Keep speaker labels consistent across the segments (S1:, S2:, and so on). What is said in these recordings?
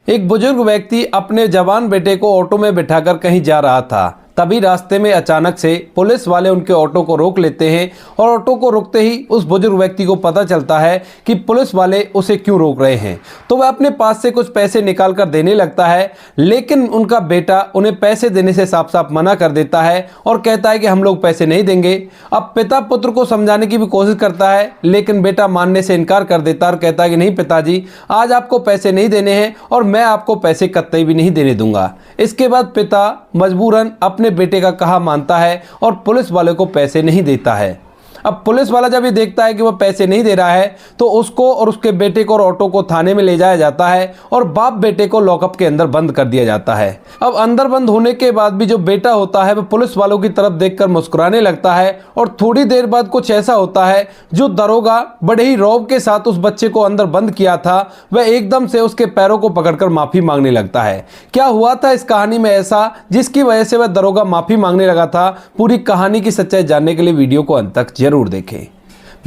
S1: एक बुजुर्ग व्यक्ति अपने जवान बेटे को ऑटो में बिठाकर कहीं जा रहा था। तभी रास्ते में अचानक से पुलिस वाले उनके ऑटो को रोक लेते हैं और ऑटो को रोकते ही उस बुजुर्ग व्यक्ति को पता चलता है कि पुलिस वाले उसे क्यों रोक रहे हैं। तो वह अपने पास से कुछ पैसे निकाल कर देने लगता है, लेकिन उनका बेटा उन्हें पैसे देने से साफ साफ मना कर देता है और कहता है कि हम लोग पैसे नहीं देंगे। अब पिता पुत्र को समझाने की भी कोशिश करता है, लेकिन बेटा मानने से इनकार कर देता है और कहता है कि नहीं पिताजी, आज आपको पैसे नहीं देने हैं और मैं आपको पैसे कतई भी नहीं देने दूंगा। इसके बाद पिता मजबूरन अपने बेटे का कहा मानता है और पुलिस वाले को पैसे नहीं देता है। अब पुलिस वाला जब ये देखता है कि वह पैसे नहीं दे रहा है तो उसको और उसके बेटे को और ऑटो को थाने में ले जाया जाता है और बाप बेटे को लॉकअप के अंदर बंद कर दिया जाता है। अब अंदर बंद होने के बाद भी जो बेटा होता है वह पुलिस वालों की तरफ देखकर मुस्कुराने लगता है और थोड़ी देर बाद कुछ ऐसा होता है, जो दरोगा बड़े ही रौब के साथ उस बच्चे को अंदर बंद किया था वह एकदम से उसके पैरों को पकड़कर माफी मांगने लगता है। क्या हुआ था इस कहानी में ऐसा जिसकी वजह से वह दरोगा माफी मांगने लगा था? पूरी कहानी की सच्चाई जानने के लिए वीडियो को अंत तक जरूर देखें।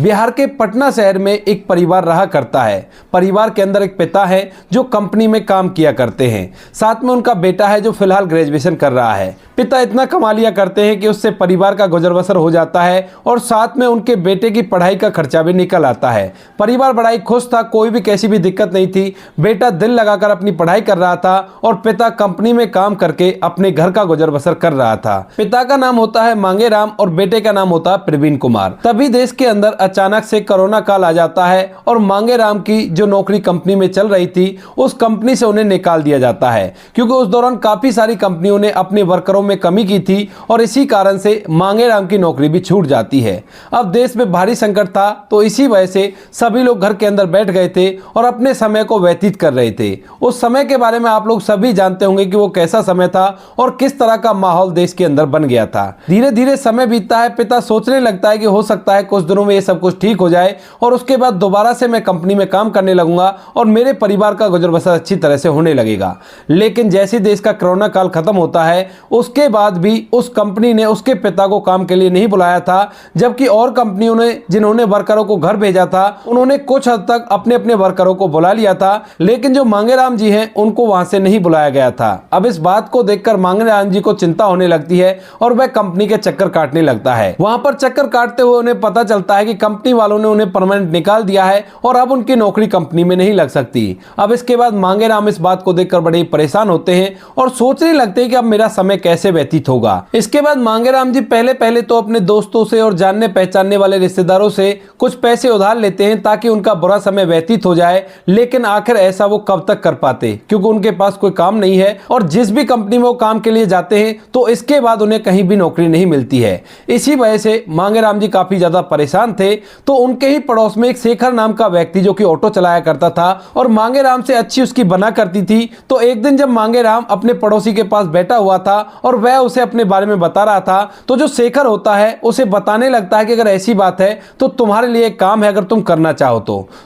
S1: बिहार के पटना शहर में एक परिवार रहा करता है। परिवार के अंदर एक पिता है जो कंपनी में काम किया करते हैं, साथ में उनका बेटा है जो फिलहाल ग्रेजुएशन कर रहा है। पिता इतना कमा लिया करते हैं कि उससे परिवार का गुजर बसर हो जाता है और साथ में उनके बेटे की पढ़ाई का खर्चा भी निकल आता है। परिवार बड़ा ही खुश था, कोई भी कैसी भी दिक्कत नहीं थी। बेटा दिल लगाकर अपनी पढ़ाई कर रहा था और पिता कंपनी में काम करके अपने घर का गुजर बसर कर रहा था। पिता का नाम होता है मांगेराम और बेटे का नाम होता है प्रवीण कुमार। तभी देश के अंदर अचानक से कोरोना काल आ जाता है और मांगेराम की जो नौकरी कंपनी में चल रही थी उस कंपनी से उन्हें निकाल दिया जाता है, क्योंकि उस दौरान काफी सारी कंपनियों ने अपने वर्करों में कमी की थी और इसी कारण से मांगेराम की नौकरी भी छूट जाती है। अब देश में भारी संकट था, तो इसी वजह से सभी लोग घर के अंदर बैठ गए थे और अपने समय को व्यतीत कर रहे थे। उस समय के बारे में आप लोग सभी जानते होंगे कि वो कैसा समय था और किस तरह का माहौल देश के अंदर बन गया था। धीरे धीरे समय बीतता है, पिता सोचने लगता है कि हो सकता है कुछ दिनों में ये सब कुछ ठीक हो जाए और उसके बाद दोबारा से मैं कंपनी में काम करने लगूंगा और मेरे परिवार का गुजर बसर अच्छी तरह से होने लगेगा। लेकिन जैसे देश का कोरोना काल खत्म होता है उसके बाद भी उस कंपनी ने उसके पिता को काम के लिए नहीं बुलाया था, जबकि और कंपनियों ने जिन्होंने वर्करों को घर भेजा था उन्होंने कुछ हद तक अपने अपने वर्करों को बुला लिया था, लेकिन जो मांगेराम जी हैं उनको वहां से नहीं बुलाया गया था। अब इस बात को देखकर मांगेराम जी को चिंता होने लगती है और वह कंपनी के चक्कर काटने लगता है। वहां पर चक्कर काटते हुए उन्हें पता चलता है कि कंपनी वालों ने उन्हें परमानेंट निकाल दिया है और अब उनकी नौकरी कंपनी में नहीं लग सकती। अब इसके बाद मांगेराम इस बात को देखकर बड़े परेशान होते हैं और सोचने लगते हैं कि अब मेरा समय कैसे व्यतीत होगा। इसके बाद मांगेराम जी पहले तो अपने दोस्तों से और जानने पहचानने वाले रिश्तेदारों से कुछ पैसे उधार लेते हैं ताकि उनका बुरा समय व्यतीत हो जाए, लेकिन आखिर ऐसा वो कब तक कर पाते, क्योंकि उनके पास कोई काम नहीं है और जिस भी कंपनी में वो काम के लिए जाते हैं तो इसके बाद उन्हें कहीं भी नौकरी नहीं मिलती है। इसी वजह से मांगेराम जी काफी ज्यादा परेशान थे। तो उनके ही पड़ोस में एक शेखर नाम का व्यक्ति जो कि ऑटो चलाया करता था और मांगेराम से अच्छी उसकी बना करती थी। तो एक दिन जब मांगेराम अपने पड़ोसी के पास बैठा हुआ था और वह उसे अपने बारे में बता रहा था, तो जो शेखर होता है उसे बताने लगता है कि अगर ऐसी बात है तो तुम्हारे लिए एक काम है, अगर तुम करना चाहो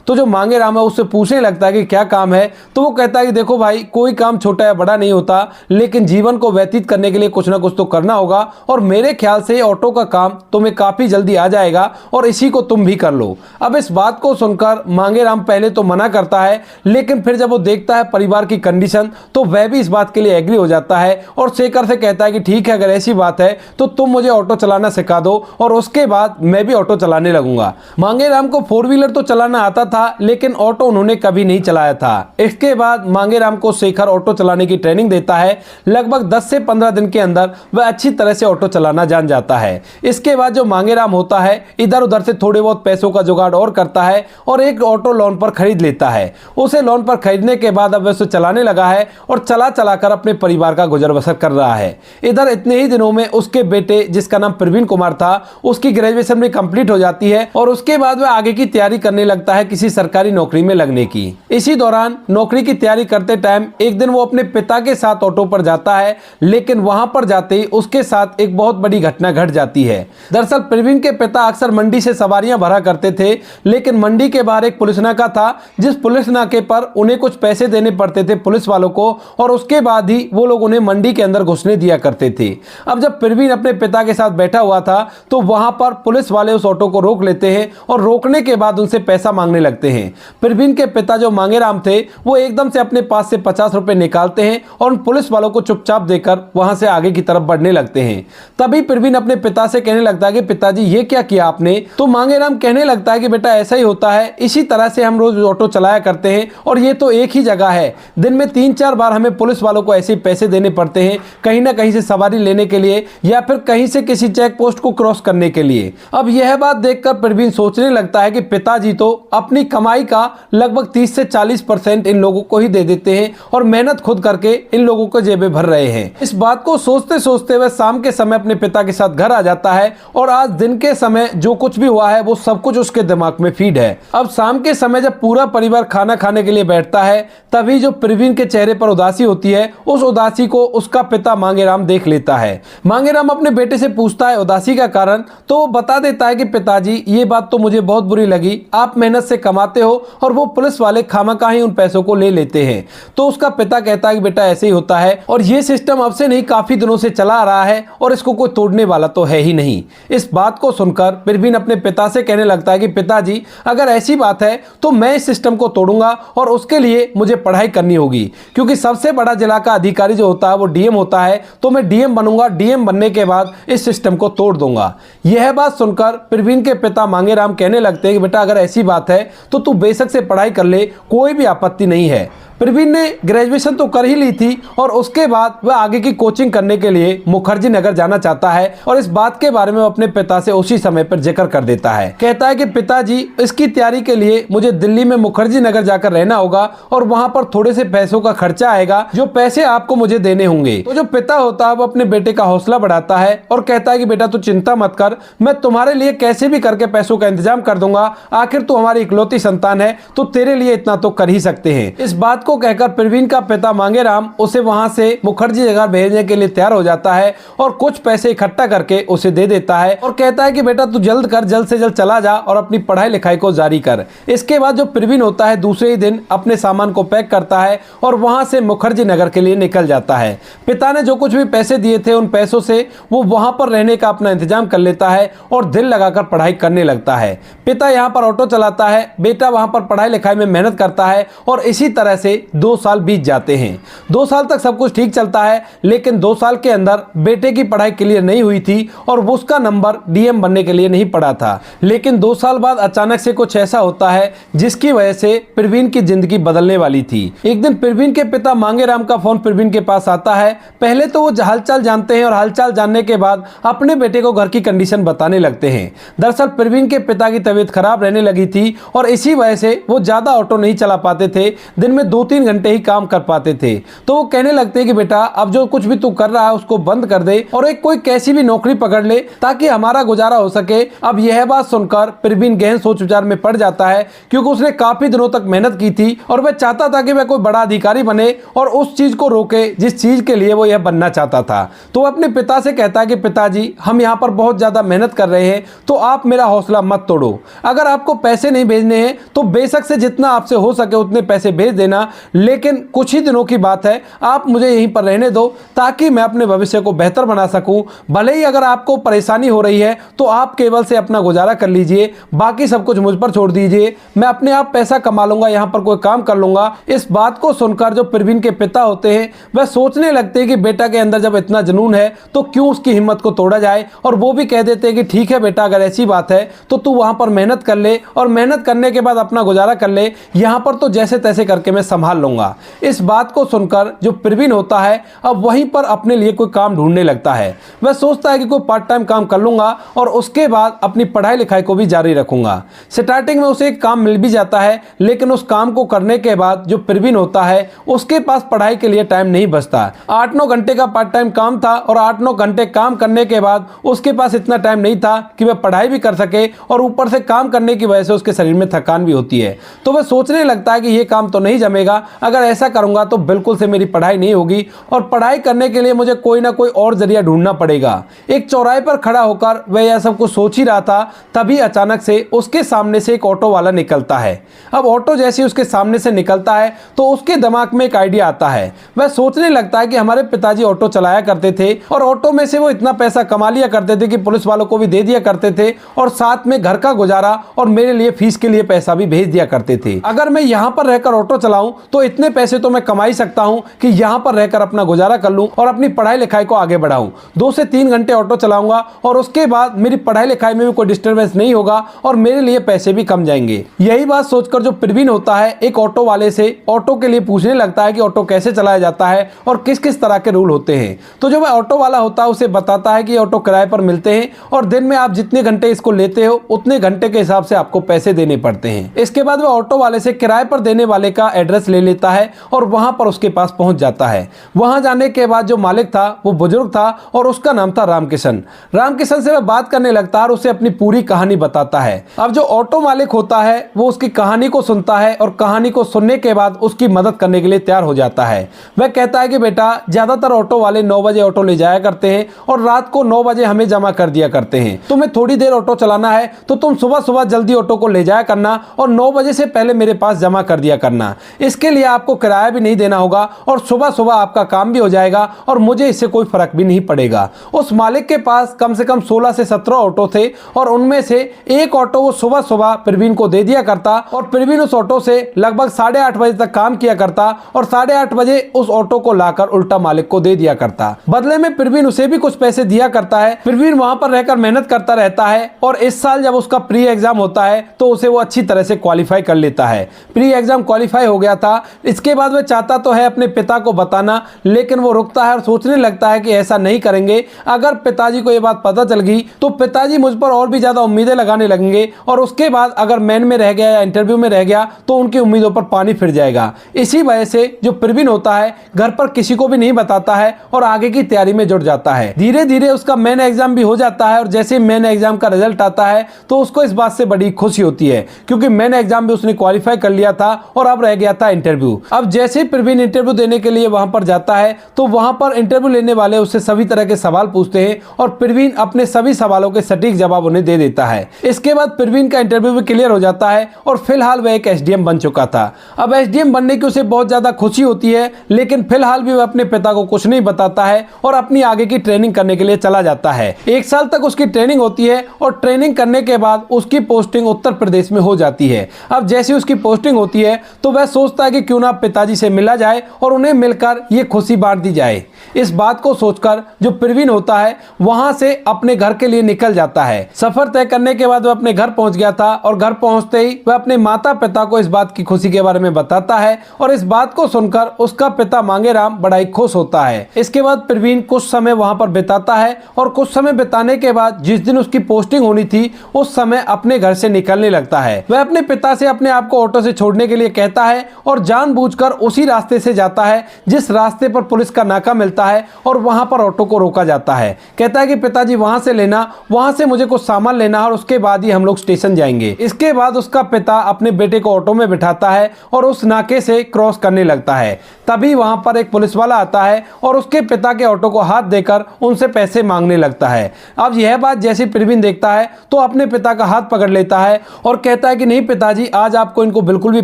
S1: तो जो मांगेराम है उससे पूछने लगता है कि क्या काम है। तो वो कहता है कि देखो भाई, कोई काम छोटा या बड़ा नहीं होता, लेकिन जीवन को व्यतीत करने के लिए कुछ ना कुछ तो करना होगा और मेरे ख्याल से ऑटो का काम तुम्हें काफी जल्दी आ जाएगा और इसी को तुम भी कर लो। अब इस बात को सुनकर मांगेराम पहले तो मना करता है, लेकिन फिर जब वो देखता है परिवार की कंडीशन तो वह भी इस बात के लिए एग्री हो जाता है और शेखर से कहता है कि ठीक है, अगर ऐसी बात है तो तुम मुझे ऑटो चलाना सिखा दो और उसके बाद मैं भी ऑटो चलाने लगूंगा। मांगेराम को 4 व्हीलर तो चलाना आता था, लेकिन ऑटो उन्होंने कभी नहीं चलाया था। इसके बाद मांगेराम को शेखर ऑटो चलाने की ट्रेनिंग देता है। लगभग 10 से 15 दिन के अंदर वह अच्छी तरह से ऑटो चलाना जान जाता है। इसके बाद जो मांगेराम होता है इधर उधर से थोड़े बहुत पैसों का जुगाड़ और करता है और एक ऑटो लोन पर खरीद लेता है। उसे लोन पर खरीदने के बाद अब वह उसे चलाने लगा है और चला चलाकर अपने परिवार का गुजर बसर कर रहा है। इधर इतने ही दिनों में उसके बेटे, जिसका नाम प्रवीण कुमार था, उसकी ग्रेजुएशन भी कंप्लीट हो जाती है और उसके बाद वह आगे की तैयारी करने लगता है किसी सरकारी नौकरी में लगने की। इसी दौरान नौकरी की तैयारी करते टाइम एक दिन वो अपने पिता के साथ ऑटो पर जाता है, लेकिन वहां पर जाते ही उसके साथ एक बहुत बड़ी घटना घट जाती है। दरअसल प्रवीण के पिता अक्सर मंडी से सवारी सवारियां भरा करते थे, लेकिन मंडी के बाहर एक पुलिस नाका था, जिस पुलिस नाके पर उन्हें कुछ पैसे देने पड़ते थे पुलिस वालों को, और उसके बाद ही वो लोग उन्हें मंडी के अंदर घुसने दिया करते थे। अब जब प्रवीण अपने पिता के साथ बैठा हुआ था तो वहां पर पुलिस वाले उस ऑटो को रोक लेते हैं और रोकने के बाद उनसे पैसा मांगने लगते हैं। प्रवीण के पिता जो मांगेराम थे वो एकदम से अपने पास से 50 रुपए निकालते हैं और उन पुलिस वालों को चुपचाप देकर वहां से आगे की तरफ बढ़ने लगते हैं। तभी प्रवीण अपने पिता से कहने लगता है कि पिताजी ये क्या किया आपने? तो मांगेराम कहने लगता है कि बेटा ऐसा ही होता है, इसी तरह से हम रोज ऑटो चलाया करते हैं और ये तो एक ही जगह है, दिन में 3-4 बार हमें पुलिस वालों को ऐसे पैसे देने पड़ते हैं, कहीं ना कहीं से सवारी लेने के लिए या फिर कहीं से किसी चेक पोस्ट को क्रॉस करने के लिए। अब यह बात देखकर प्रवीण सोचने लगता है कि पिताजी तो अपनी कमाई का लगभग 30 से 40% इन लोगों को ही दे देते हैं और मेहनत खुद करके इन लोगों को जेबें भर रहे हैं। इस बात को सोचते सोचते वह शाम के समय अपने पिता के साथ घर आ जाता है और आज दिन के समय जो कुछ भी हुआ है वो सब कुछ उसके दिमाग में फीड है। अब शाम के समय जब पूरा परिवार खाना खाने के लिए बैठता है तभी जो प्रवीण के चेहरे पर उदासी होती है, उस उदासी को उसका पिता मांगेराम देख लेता है। मांगेराम अपने बेटे से पूछता है उदासी का कारण, तो वो बता देता है कि पिताजी ये बात तो मुझे बहुत बुरी लगी, आप मेहनत से कमाते हो और वो पुलिस वाले खामखा ही उन पैसों को ले लेते हैं। तो उसका पिता कहता है कि बेटा ऐसे ही होता है और ये सिस्टम अब से नहीं काफी दिनों से चला आ रहा है और इसको कोई तोड़ने वाला तो है ही नहीं। इस बात को सुनकर प्रवीण अपने पिता से कहने लगता है कि पिताजी अगर ऐसी बात है तो मैं इस सिस्टम को तोड़ूंगा और उसके लिए मुझे पढ़ाई करनी होगी, क्योंकि सबसे बड़ा जिला का अधिकारी जो होता है वो डीएम होता है, तो मैं डीएम बनूंगा। डीएम बनने के बाद इस सिस्टम को तोड़ दूंगा। यह बात सुनकर प्रवीण के पिता मांगेराम कहने लगते हैं कि बेटा अगर ऐसी बात है तो तू बेशक से पढ़ाई कर ले, कोई भी आपत्ति नहीं है। प्रवीण ने ग्रेजुएशन तो कर ही ली थी और उसके बाद वह आगे की कोचिंग करने के लिए मुखर्जी नगर जाना चाहता है और इस बात के बारे में अपने पिता से उसी समय पर जिक्र कर देता है। कहता है कि पिताजी इसकी तैयारी के लिए मुझे दिल्ली में मुखर्जी नगर जाकर रहना होगा और वहां पर थोड़े से पैसों का खर्चा आएगा, जो पैसे आपको मुझे देने होंगे। तो जो पिता होता है वो अपने बेटे का हौसला बढ़ाता है और कहता है कि बेटा तू चिंता मत कर, मैं तुम्हारे लिए कैसे भी करके पैसों का इंतजाम कर दूंगा, आखिर तू हमारी इकलौती संतान है तो तेरे लिए इतना तो कर ही सकते हैं। इस बात को कहकर प्रवीण का पिता मांगेराम उसे वहां से मुखर्जी नगर भेजने के लिए तैयार हो जाता है और कुछ पैसे इकट्ठा करके उसे दे देता है और कहता है कि बेटा तू जल्द कर, जल्द से जल्द चला जा और अपनी पढ़ाई लिखाई को जारी कर। इसके बाद जो प्रवीण होता है दूसरे ही दिन अपने सामान को पैक करता है और वहां से मुखर्जी नगर के लिए निकल जाता है। पिता ने जो कुछ भी पैसे दिए थे उन पैसों से वो वहां पर रहने का अपना इंतजाम कर लेता है और दिल लगाकर पढ़ाई करने लगता है। पिता यहाँ पर ऑटो चलाता है, बेटा वहां पर पढ़ाई लिखाई में मेहनत करता है और इसी तरह से 2 साल बीत जाते हैं। 2 साल तक सब कुछ ठीक चलता है, लेकिन 2 साल के अंदर बेटे की पढ़ाई क्लियर नहीं हुई थी और उसका नंबर डीएम बनने के लिए नहीं पड़ा था। लेकिन 2 साल बाद अचानक से कुछ ऐसा होता है जिसकी वजह से प्रवीण की जिंदगी बदलने वाली थी। एक दिन प्रवीण के पिता मांगेराम का फोन प्रवीण के पास आता है। पहले तो वो हालचाल जानते हैं और हालचाल जानने के बाद अपने बेटे को घर की कंडीशन बताने लगते हैं। दरअसल प्रवीण के पिता की तबीयत खराब रहने लगी थी और इसी वजह से वो ज्यादा ऑटो नहीं चला पाते थे, दिन में 2-3 घंटे ही काम कर पाते थे। तो वो कहने लगते हैं कि बेटा अब जो कुछ भी तू कर रहा है उसको बंद कर दे और एक कोई कैसी भी नौकरी पकड़ ले ताकि हमारा गुजारा हो सके। अब यह बात सुनकर प्रवीण गहन सोच विचार में पड़ जाता है, क्योंकि उसने काफी दिनों तक मेहनत की थी और वह चाहता था कि वह कोई बड़ा अधिकारी बने और उस चीज को रोके जिस चीज के लिए वो यह बनना चाहता था। तो वो अपने पिता से कहता है कि पिताजी हम यहाँ पर बहुत ज्यादा मेहनत कर रहे हैं, तो आप मेरा हौसला मत तोड़ो। अगर आपको पैसे नहीं भेजने हैं तो बेशक से जितना आपसे हो सके उतने पैसे भेज देना, लेकिन कुछ ही दिनों की बात है, आप मुझे यहीं पर रहने दो ताकि मैं अपने भविष्य को बेहतर बना सकूं। भले ही अगर आपको परेशानी हो रही है तो आप केवल से अपना गुजारा कर लीजिए, बाकी सब कुछ मुझ पर छोड़ दीजिए, मैं अपने आप पैसा कमा लूंगा, यहाँ पर कोई काम कर लूंगा। इस बात को सुनकर जो प्रवीण के पिता होते हैं वह सोचने लगते हैं कि बेटा के अंदर जब इतना जुनून है तो क्यों उसकी हिम्मत को तोड़ा जाए, और वो भी कह देते हैं कि ठीक है बेटा अगर ऐसी बात है तो तू वहां पर मेहनत कर ले और मेहनत करने के बाद अपना गुजारा कर ले, यहाँ पर तो जैसे तैसे करके मैं संभाल लूंगा। इस बात को सुनकर जो प्रवीण होता है अब वहीं पर अपने लिए कोई काम ढूंढने लगता है। वह सोचता है कि कोई पार्ट टाइम काम कर लूंगा और उसके बाद अपनी पढ़ाई लिखाई को भी जारी रखूंगा। स्टार्टिंग में उसे एक काम मिल भी जाता है, लेकिन उस काम को करने के बाद जो प्रवीण होता है उसके पास पढ़ाई के लिए टाइम नहीं बचता। 8-9 घंटे का पार्ट टाइम काम था और 8-9 घंटे काम करने के बाद उसके पास इतना टाइम नहीं था कि वह पढ़ाई भी कर सके, और ऊपर से काम करने की वजह से उसके शरीर में थकान भी होती है। तो वह सोचने लगता है कि यह काम तो नहीं जमेगा, बेटा अगर ऐसा करूंगा तो बिल्कुल से मेरी पढ़ाई नहीं होगी और पढ़ाई करने के लिए मुझे कोई ना कोई और जरिया ढूंढना पड़ेगा। एक चौराहे पर खड़ा होकर वह यह सब कुछ सोच ही रहा था, तभी अचानक से उसके सामने से एक ऑटो वाला निकलता है। अब ऑटो जैसे उसके सामने से निकलता है तो उसके दिमाग में एक आइडिया आता है। वह सोचने लगता है कि हमारे पिताजी ऑटो चलाया करते थे और ऑटो में से वो इतना पैसा कमा लिया करते थे कि पुलिस वालों को भी दे दिया करते थे और साथ में घर का गुजारा और मेरे लिए फीस के लिए पैसा भी भेज दिया करते थे। अगर मैं यहाँ पर रहकर ऑटो चलाऊं तो इतने पैसे तो मैं कमा ही सकता हूं कि यहाँ पर रहकर अपना गुजारा कर लूं और अपनी पढ़ाई लिखाई को आगे बढ़ाऊं। 2 से 3 घंटे ऑटो चलाऊंगा और उसके बाद मेरी पढ़ाई लिखाई में भी कोई डिस्टर्बेंस नहीं होगा और मेरे लिए पैसे भी कम जाएंगे। यही बात सोचकर जो प्रवीण होता है एक ऑटो वाले से ऑटो के लिए पूछने लगता है कि ऑटो कैसे चलाया जाता है और किस किस तरह के रूल होते हैं। तो जो वह ऑटो वाला होता है उसे बताता है कि ऑटो किराए पर मिलते हैं और दिन में आप जितने घंटे इसको लेते हो उतने घंटे के हिसाब से आपको पैसे देने पड़ते हैं। इसके बाद वह ऑटो वाले से किराए पर देने वाले का एड्रेस ले लेता है और वहां पर उसके पास पहुंच जाता है। वहां जाने के बाद जो मालिक था वो बुजुर्ग था और उसका नाम था रामकिशन। रामकिशन से वह बात करने लगता है और उसे अपनी पूरी कहानी बताता है। अब जो ऑटो मालिक होता है वो उसकी कहानी को सुनता है और कहानी को सुनने के बाद उसकी मदद करने के लिए तैयार हो जाता है। वह कहता है कि बेटा ज्यादातर ऑटो वाले 9 बजे ऑटो ले जाया करते हैं और रात को 9 बजे हमें जमा कर दिया करते हैं। तुम्हें थोड़ी देर ऑटो चलाना है तो तुम सुबह सुबह जल्दी ऑटो को ले जाया करना और 9 बजे से पहले मेरे पास जमा कर दिया करना। इसके लिए आपको किराया भी नहीं देना होगा और सुबह सुबह आपका काम भी हो जाएगा और मुझे इससे कोई फर्क भी नहीं पड़ेगा। उस मालिक के पास कम से कम 16 से 17 ऑटो थे और उनमें से एक ऑटो वो सुबह सुबह प्रवीण को दे दिया करता और प्रवीण उस ऑटो से लगभग 8:30 बजे तक काम किया करता और 8:30 बजे उस ऑटो को लाकर उल्टा मालिक को दे दिया करता। बदले में प्रवीण उसे भी कुछ पैसे दिया करता है। प्रवीण वहां पर रहकर मेहनत करता रहता है और इस साल जब उसका प्री एग्जाम होता है तो उसे वो अच्छी तरह से क्वालिफाई कर लेता है। प्री एग्जाम क्वालिफाई हो गया था। इसके बाद वह चाहता तो है अपने पिता को बताना, लेकिन वो रुकता है और सोचने लगता है कि ऐसा नहीं करेंगे। अगर पिताजी को ये बात पता चल गई तो पिताजी मुझ पर और भी ज्यादा उम्मीदें लगाने लगेंगे और उसके बाद अगर मेन में रह गया या इंटरव्यू में रह गया तो उनकी उम्मीदों पर पानी फिर जाएगा। इसी वजह से जो प्रवीण होता है घर पर किसी को भी नहीं बताता है और आगे की तैयारी में जुट जाता है। धीरे धीरे उसका मेन एग्जाम भी हो जाता है और जैसे मेन एग्जाम का रिजल्ट आता है तो उसको इस बात से बड़ी खुशी होती है क्योंकि मेन एग्जाम भी उसने क्वालिफाई कर लिया था और अब रह गया था इंटरव्यू। अब जैसे प्रवीण इंटरव्यू देने के लिए वहां पर जाता है तो वहां पर इंटरव्यू लेने वाले उससे सभी तरह के सवाल पूछते हैं और प्रवीण अपने सभी सवालों के सटीक जवाब उन्हें दे देता है। इसके बाद प्रवीण का इंटरव्यू भी क्लियर हो जाता है और फिलहाल वह एक एसडीएम बन चुका था। अब एसडीएम बनने की उसे बहुत ज्यादा खुशी होती है, लेकिन फिलहाल भी वह अपने पिता को कुछ नहीं बताता है और अपनी आगे की ट्रेनिंग करने के लिए चला जाता है। 1 साल तक उसकी ट्रेनिंग होती है और ट्रेनिंग करने के बाद उसकी पोस्टिंग उत्तर प्रदेश में हो जाती है। अब जैसे उसकी पोस्टिंग होती है तो वह सोचता है कि क्यों ना पिताजी से मिला जाए और उन्हें मिलकर ये खुशी बांट दी जाए। इस बात को सोचकर जो प्रवीण होता है वहां से अपने घर के लिए निकल जाता है। सफर तय करने के बाद वह अपने घर पहुंच गया था और घर पहुंचते ही वह अपने माता पिता को इस बात की खुशी के बारे में बताता है और इस बात को सुनकर उसका पिता मांगेराम बड़ा ही खुश होता है। इसके बाद प्रवीण कुछ समय वहां पर बिताता है और कुछ समय बिताने के बाद जिस दिन उसकी पोस्टिंग होनी थी उस समय अपने घर से निकलने लगता है। वह अपने पिता से अपने आप को ऑटो से छोड़ने के लिए कहता है और जानबूझकर उसी रास्ते से जाता है जिस रास्ते पर पुलिस का नाका मिलता है और वहां पर ऑटो को रोका जाता है। कहता है कि पिताजी वहां से लेना, वहां से मुझे कुछ सामान लेना और उसके बाद ही हम लोग स्टेशन जाएंगे। इसके बाद उसका पिता अपने बेटे को ऑटो में बिठाता है और उस नाके से क्रॉस करने लगता है। तभी वहां पर एक पुलिस वाला आता है और उसके पिता के ऑटो को हाथ देकर उनसे पैसे मांगने लगता है। अब यह बात जैसे प्रवीण देखता है तो अपने पिता का हाथ पकड़ लेता है और कहता है कि नहीं पिताजी, आज आपको इनको बिल्कुल भी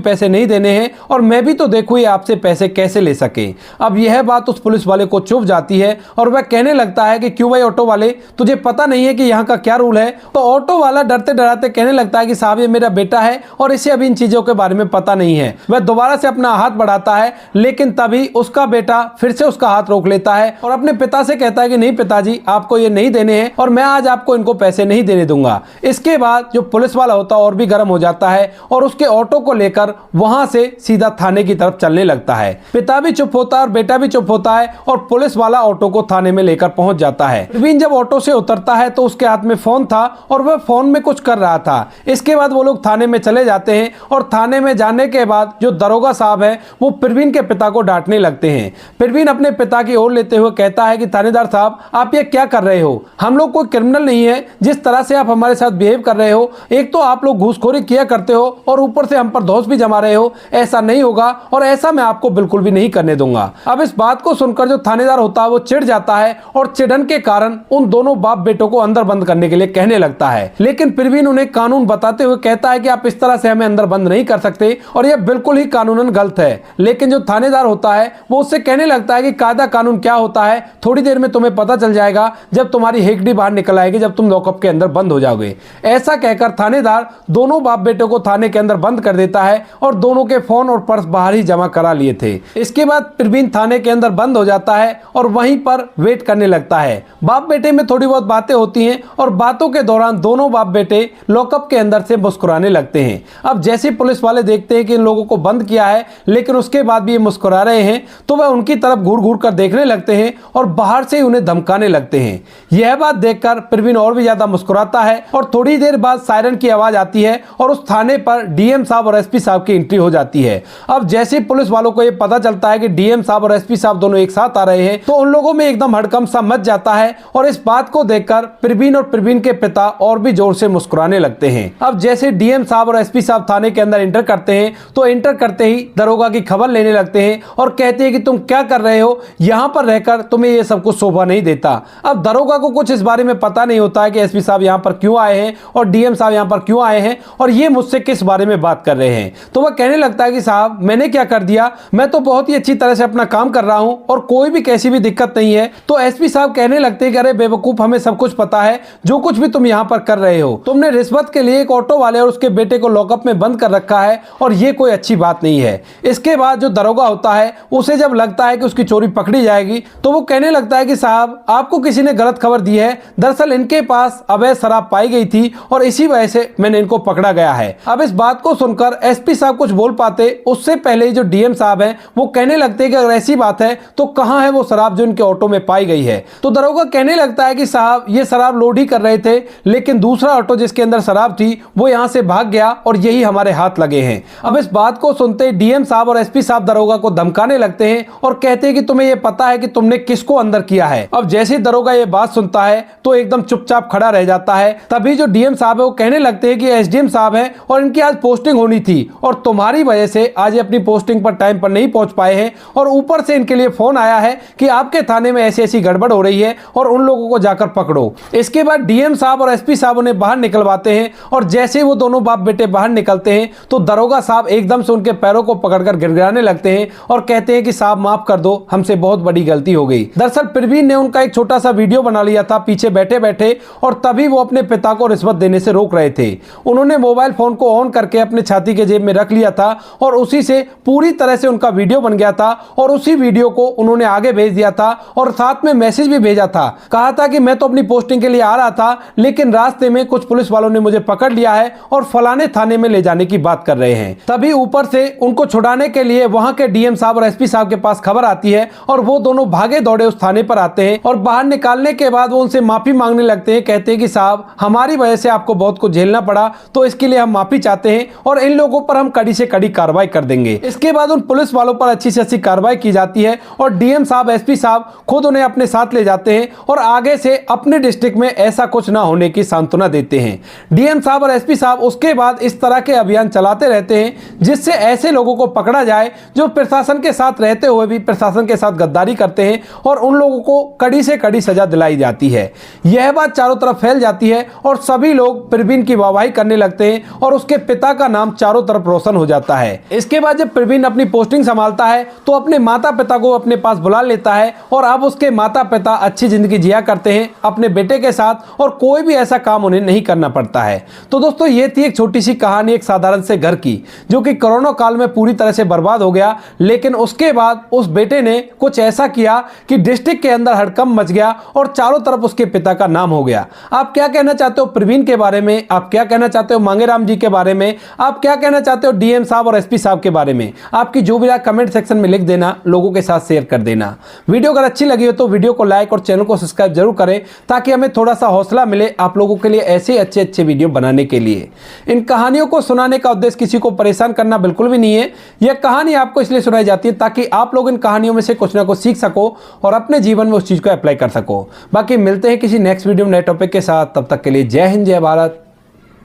S1: पैसे नहीं देने हैं और मैं भी तो देखूं ये आपसे पैसे कैसे ले सके। अब यह बात उस पुलिस वाले को चुभ जाती है और वह कहने लगता है कि क्यों भाई ऑटो वाले, तुझे पता नहीं है कि यहाँ का क्या रूल है? तो ऑटो वाला डरते डराते कहने लगता है कि साहब ये मेरा बेटा है और इसे अभी इन चीजों के बारे में पता नहीं है। वह दोबारा से अपना हाथ बढ़ाता है लेकिन तभी उसका बेटा फिर से उसका हाथ रोक लेता है और अपने पिता से कहता है कि नहीं पिताजी, आपको ये नहीं देने हैं और मैं आज आपको इनको पैसे नहीं देने दूंगा। इसके बाद जो पुलिस वाला होता है और भी गर्म हो जाता है और उसके ऑटो को लेकर वहां से सीधा थाने की तरफ चलने लगता है। पिता भी चुप होता है और बेटा भी चुप होता है और पुलिस वाला ऑटो को थाने में लेकर पहुंच जाता है। प्रवीण जब ऑटो से उतरता है तो उसके हाथ में फोन था और वह फोन में कुछ कर रहा था। इसके बाद वो लोग थाने में चले जाते हैं और थाने में जाने के बाद जो दरोगा साहब है वो प्रवीण के पिता को डांटने लगते हैं। प्रवीण अपने पिता की ओर लेते हुए कहता है कि थानेदार साहब, आप ये क्या कर रहे हो? हम लोग कोई क्रिमिनल नहीं है। जिस तरह से आप हमारे साथ बिहेव कर रहे हो, एक तो आप लोग घूसखोरी किया करते हो और ऊपर से हम पर दोष भी जमा रहे हो। ऐसा नहीं नहीं होगा और ऐसा मैं आपको बिल्कुल भी नहीं करने दूंगा। अब इस बात को सुनकर जो थानेदार होता है वो चिढ़ जाता है और चिढ़न के कारण उन दोनों बाप बेटों को अंदर बंद करने के लिए कहने लगता है, लेकिन परवीन उन्हें कानून बताते हुए कहता है कि आप इस तरह से हमें अंदर बंद नहीं कर सकते और यह बिल्कुल ही कानूनन गलत है। लेकिन जो थानेदार होता है वो उससे कहने लगता है कि कायदा कानून क्या होता है थोड़ी देर में तुम्हें पता चल जाएगा, जब तुम्हारी हेकड़ी बाहर निकल आएगी, जब तुम लॉकअप के अंदर बंद हो जाओगे। ऐसा कहकर थानेदार दोनों बाप बेटों को थाने के अंदर बंद कर देता है और दोनों के फोन और पर्स बाहर ही जमा करा लिए थे। इसके बाद परवीन थाने के अंदर बंद हो जाता है और वहीं पर वेट करने लगता है। बाप बेटे में थोड़ी बहुत बातें होती हैं और बातों के दौरान दोनों बाप बेटे लॉकअप के अंदर से मुस्कुराने लगते हैं। अब जैसे पुलिस वाले देखते हैं कि इन लोगों को बंद किया है लेकिन उसके बाद भी ये मुस्कुरा रहे हैं, तो वह उनकी तरफ घूर घूर कर देखने लगते हैं और बाहर से उन्हें धमकाने लगते हैं। यह बात देखकर परवीन और भी ज्यादा मुस्कुराता है और थोड़ी देर बाद सायरन की आवाज आती है और उस थाने पर डीएम साहब और एसपी साहब की एंट्री हो जाती है। अब जैसे पुलिस वालों को यह पता चलता है कि डीएम साहब और एसपी साहब दोनों एक साथ आ रहे हैं, तो उन लोगों में एकदम हड़कंप सा मच जाता है और इस बात को देखकर परवीन और परवीन के पिता और भी जोर से मुस्कुराने लगते हैं। अब जैसे डीएम साहब और एसपी साहब थाने के अंदर एंटर करते हैं तो एंटर करते ही दरोगा की खबर लेने लगते हैं और कहते हैं कि तुम क्या कर रहे हो, यहां पर रहकर तुम्हें यह सब कुछ शोभा नहीं देता। अब दरोगा को कुछ इस बारे में पता नहीं होता है कि एसपी साहब यहां पर क्यों आए हैं और डीएम साहब यहां पर क्यों आए हैं और ये मुझसे किस बारे में बात कर रहे हैं। तो वह कहने लगता है कि साहब मैंने क्या कर दिया, मैं तो बहुत ही अच्छी तरह से अपना काम कर रहा हूं और कोई भी कैसी भी दिक्कत नहीं है। तो एसपी साहब कहने लगते हैं कि अरे बेवकूफ, हमें सब कुछ पता है, जो कुछ भी तुम यहां पर कर रहे हो, तुमने रिश्वत के लिए एक ऑटो वाले और उसके बेटे को लॉकअप में बंद कर रखा है और ये कोई अच्छी बात नहीं है। इसके बाद जो दरोगा होता है उसे जब लगता है कि उसकी चोरी पकड़ी जाएगी तो वो कहने लगता है कि साहब आपको किसी ने गलत खबर दी है, दरअसल इनके पास अवैध शराब पाई गई थी और इसी वजह से मैंने इनको पकड़ा गया है। अब इस बात को सुनकर एसपी साहब कुछ बोल पाते उससे पहले ही जो डीएम साहब हैं वो कहने लगते हैं कि अगर ऐसी बात है तो कहां है वो शराब जो इनके ऑटो में पाई गई है। तो दरोगा कहने लगता है कि साहब ये शराब लोड ही कर रहे थे लेकिन दूसरा ऑटो जिसके अंदर शराब थी वो यहां से भाग गया और यही हमारे हाथ लगे हैं। अब इस बात को सुनते डीएम साहब और एसपी साहब दरोगा को धमकाने लगते हैं और कहते हैं कि तुम्हें यह पता है कि तुमने किसको अंदर किया है। अब जैसे दरोगा ये बात सुनता है तो एकदम चुपचाप खड़ा रह जाता है। तभी जो डीएम साहब है वो कहने लगते हैं कि एसडीएम साहब हैं और इनकी आज पोस्टिंग होनी थी और तुम्हारी वजह से आज ये अपनी पोस्टिंग पर टाइम पर नहीं पहुंच पाए हैं और ऊपर से इनके लिए फोन आया है कि आपके थाने में ऐसी ऐसी गड़बड़ हो रही है और उन लोगों को जाकर पकड़ो। इसके बाद डीएम साहब और एसपी साहब उन्हें बाहर निकलवाते हैं और जैसे वो दोनों बाप बेटे बाहर निकलते हैं तो दरोगा साहब एकदम से उनके पैरों को पकड़कर गिड़गिड़ाने लगते हैं और कहते हैं कि साहब माफ कर दो, हमसे बहुत बड़ी गलती हो गई। दरअसल परवीन ने उनका एक छोटा सा वीडियो बना लिया था पीछे बैठे बैठे और तभी वो अपने पिता को रिश्वत देने से रोक रहे थे। उन्होंने मोबाइल फोन को ऑन करके अपने छाती के जेब में रख लिया था और उसी से पूरी तरह से उनका वीडियो बन गया था और उसी वीडियो को उन्होंने आगे भेज दिया था और साथ में मैसेज भी भेजा था। कहा था कि मैं तो अपनी पोस्टिंग के लिए आ रहा था लेकिन रास्ते में कुछ पुलिस वालों ने मुझे पकड़ लिया है और फलाने थाने में ले जाने की बात कर रहे हैं। तभी ऊपर से उनको छुड़ाने के लिए वहां के डीएम साहब और एसपी साहब के पास खबर आती है और वो दोनों भागे दौड़े उस थाने पर आते हैं और बाहर निकालने के बाद वो उनसे माफी मांगने लगते हैं। कहते हैं कि साहब हमारी वजह से आपको बहुत कुछ झेलना पड़ा तो इसके लिए हम माफी चाहते हैं और इन लोगों पर हम कड़ी से कड़ी कार्रवाई कर देंगे। इसके बाद उन पुलिस वालों पर अच्छी से अच्छी कार्रवाई की जाती है और डीएम साहब एसपी साहब खुद उन्हें अपने साथ ले जाते हैं और आगे से अपने डिस्ट्रिक्ट में ऐसा कुछ ना होने की सांत्वना देते हैं। डीएम साहब और एसपी साहब उसके बाद इस तरह के अभियान चलाते रहते हैं जिससे ऐसे लोगों को पकड़ा जाए जो प्रशासन के साथ रहते हुए भी प्रशासन के साथ गद्दारी करते हैं और उन लोगों को कड़ी से कड़ी सजा दिलाई जाती है। यह बात चारों तरफ फैल जाती है और सभी लोग परवीन की वाहवाही करने लगते हैं और उसके पिता का नाम चारों तरफ रोशन हो जाता है। इसके बाद जब परवीन अपनी पोस्टिंग संभालता है तो अपने माता पिता को अपने पास बुला लेता है और अब उसके माता पिता अच्छी जिंदगी जिया करते हैं अपने बेटे के साथ और कोई भी ऐसा काम उन्हें नहीं करना पड़ता है। तो दोस्तों ये थी एक छोटी सी कहानी एक साधारण से घर की जो कि कोरोना काल में पूरी तरह से बर्बाद हो गया, लेकिन उसके बाद उस बेटे ने कुछ ऐसा किया कि डिस्ट्रिक्ट के अंदर हड़कंप मच गया और चारों तरफ उसके पिता का नाम हो गया। आप क्या कहना चाहते हो परवीन के बारे में, आप क्या कहना चाहते हो मांगेराम जी के बारे में, आप क्या कहना चाहते हो डीएम साहब और एसपी साहब के बारे में? आपकी जो भी राय कमेंट सेक्शन में लिख देना, लोगों के साथ शेयर कर देना। वीडियो अगर अच्छी लगी हो तो वीडियो को लाइक और चैनल को सब्सक्राइब जरूर करें ताकि हमें थोड़ा सा हौसला मिले आप लोगों के लिए ऐसे अच्छे अच्छे वीडियो बनाने के लिए। इन कहानियों को सुनाने का उद्देश्य किसी को परेशान करना बिल्कुल भी नहीं है। यह कहानी आपको इसलिए सुनाई जाती है ताकि आप लोग इन कहानियों में से कुछ ना कुछ सीख सको और अपने जीवन में उस चीज को अप्लाई कर सको। बाकी मिलते हैं किसी नेक्स्ट वीडियो में नए टॉपिक के साथ, तब तक के लिए जय हिंद, जय भारत,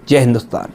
S1: जय हिंदुस्तान।